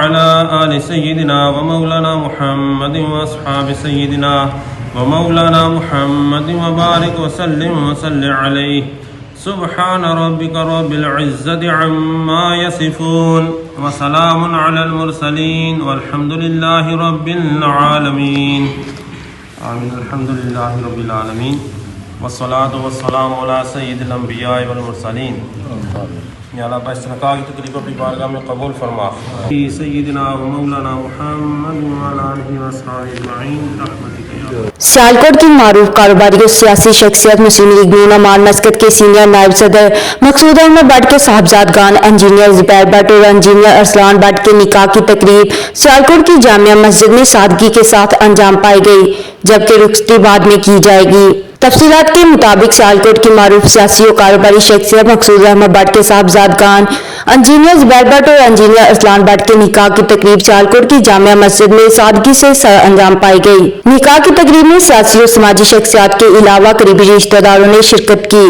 على آل سيدنا ومولانا محمد وأصحاب سيدنا ومولانا محمد وبارك وسلم عليه سبحان ربك رب العزة عما يصفون وسلام على المرسلين والحمد لله رب العالمين آمين الحمد لله رب العالمين والصلاة والسلام على سيد الأنبياء والمرسلين یا اللہ باستنقاء کی تقریب اپنی بارگاہ میں قبول فرما سیدنا و مولانا محمد وعلی آلہ وصحبہ اجمعین برحمتک یا اللہ۔ سیالکوٹ کی معروف کاروباری اور سیاسی شخصیت مسلم لیگ نون امان مسجد کے سینئر نائب صدر مقصود احمد بٹ کے صاحبزادگان انجینئر زبیر بٹ اور انجینئر ارسلان بٹ کے نکاح کی تقریب سیالکوٹ کی جامعہ مسجد میں سادگی کے ساتھ انجام پائی گئی، جبکہ رخصتی بعد میں کی جائے گی۔ تفصیلات کے مطابق سیالکوٹ کی معروف سیاسی اور کاروباری شخصیت مقصود احمد بٹ کے صاحبزادگان انجینئر زبیر بٹ اور انجینئر ارسلان بٹ کے نکاح کی تقریب سیالکوٹ کی جامعہ مسجد میں سادگی سے سر انجام پائی گئی۔ نکاح کی تقریب میں سیاسی اور سماجی شخصیات کے علاوہ قریبی رشتہ داروں نے شرکت کی۔